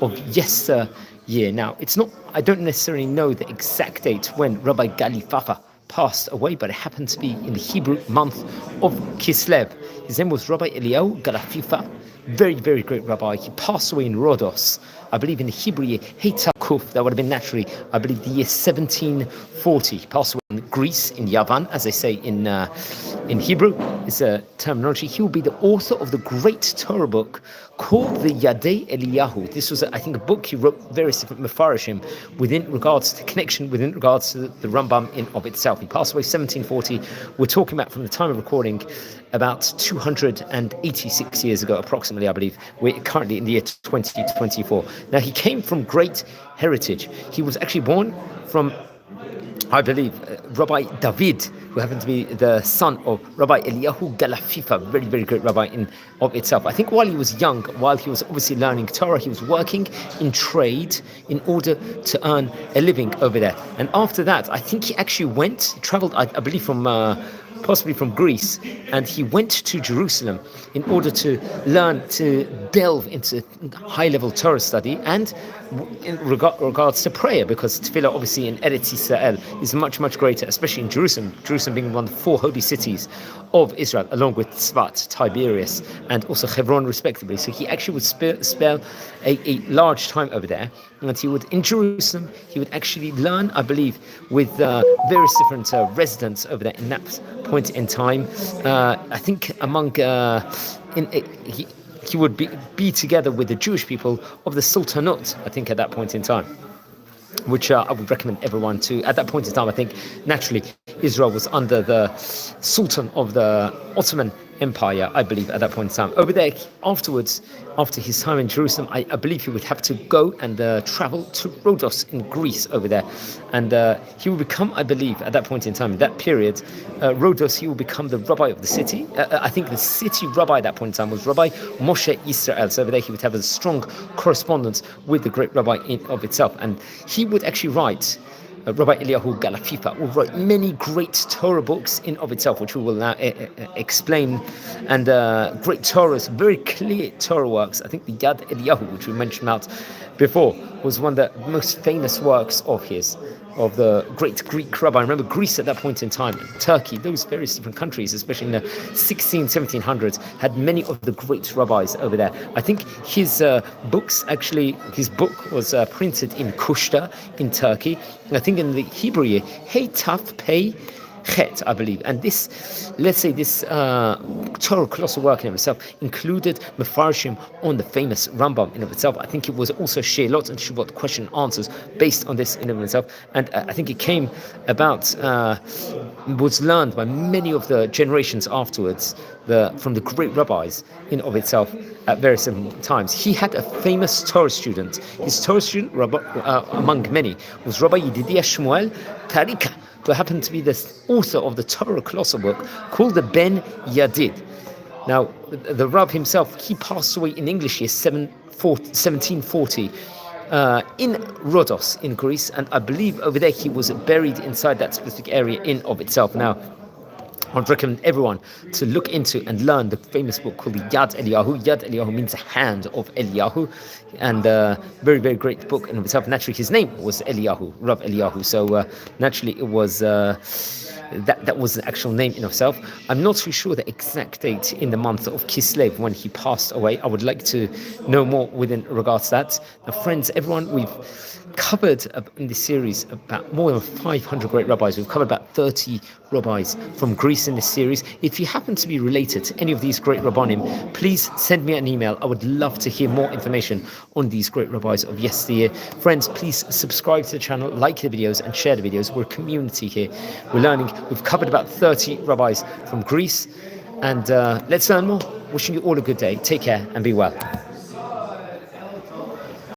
of yesteryear. Now, I don't necessarily know the exact date when Rabbi Galipapa passed away, but it happened to be in the Hebrew month of Kislev. His name was Rabbi Eliyahu Galipapa, very, very great rabbi. He passed away in Rhodos, I believe in the Hebrew year, Kuf, that would have been naturally, I believe, the year 1740. He passed away in Greece, in Yavan, as they say in Hebrew, is a terminology. He will be the author of the great Torah book called the Yadei Eliyahu. This was, I think, a book he wrote various different mefarishim within regards to the Rambam in of itself. He passed away 1740. We're talking about, from the time of recording, about 286 years ago, approximately, I believe. We're currently in the year 2024. Now, he came from great heritage. He was actually born from, I believe, Rabbi David, who happened to be the son of Rabbi Eliyahu Galipapa, very, very great rabbi in of itself. I think while he was young, while he was obviously learning Torah, he was working in trade in order to earn a living over there. And after that, I think he actually traveled, I believe, possibly from Greece, and he went to Jerusalem in order to learn to delve into high-level Torah study and in regards to prayer, because tefillah obviously in Eretz Yisrael is much, much greater, especially in Jerusalem being one of the 4 holy cities of Israel, along with Tzfat, Tiberias, and also Hebron, respectively. So he actually would spend a large time over there, and in Jerusalem, he would actually learn, I believe, with various different residents over there in that point in time. I think he would be together with the Jewish people of the Sultanate, I think, at that point in time, which I would recommend everyone to. At that point in time, I think, naturally, Israel was under the Sultan of the Ottoman Empire, I believe, at that point in time. Over there, afterwards, after his time in Jerusalem, I believe he would have to go and travel to Rhodos in Greece over there. And he will become, I believe, at that point in time, in that period, Rhodos, he will become the rabbi of the city. I think the city rabbi at that point in time was Rabbi Moshe Israel. So over there, he would have a strong correspondence with the great rabbi of itself. And he would actually write, Rabbi Eliyahu Galipapa, who wrote many great Torah books in of itself, which we will now explain, and great Torahs, very clear Torah works. I think the Yad Eliyahu, which we mentioned about before, was one of the most famous works of his, of the great Greek rabbi. I remember Greece at that point in time, Turkey, those various different countries, especially in the 1700s, had many of the great rabbis over there. I think his book was printed in Kushta in Turkey. I think in the Hebrew year, Hey Taf Pei Chet, I believe. And this Torah colossal work in itself included mefarshim on the famous Rambam in of itself. I think it was also Sheilot and Shuvot, question and answers, based on this in of itself. And I think it came about, was learned by many of the generations afterwards, from the great rabbis in of itself at various different times. He had a famous Torah student. His Torah student, among many, was Rabbi Yedidia Shmuel Tarika, who happened to be the author of the Torah colossal book called the Ben Yadid. Now, the Rav himself, he passed away in English year 1740 in Rhodos in Greece, and I believe over there he was buried inside that specific area in of itself. Now, I would recommend everyone to look into and learn the famous book called the Yad Eliyahu. Yad Eliyahu means the hand of Eliyahu, and very, very great book in itself. Naturally, his name was Eliyahu, Rav Eliyahu. So naturally, it was that was the actual name in itself. I'm not too sure the exact date in the month of Kislev when he passed away. I would like to know more within regards to that. Now, friends, everyone, we've covered in this series about more than 500 great rabbis. We've covered about 30 rabbis from Greece in this series. If you happen to be related to any of these great rabbanim, please send me an email. I would love to hear more information on these great rabbis of yesteryear. Friends, please subscribe to the channel, like the videos, and share the videos. We're a community here. We're learning. We've covered about 30 rabbis from Greece, and let's learn more. Wishing you all a good day. Take care and be well.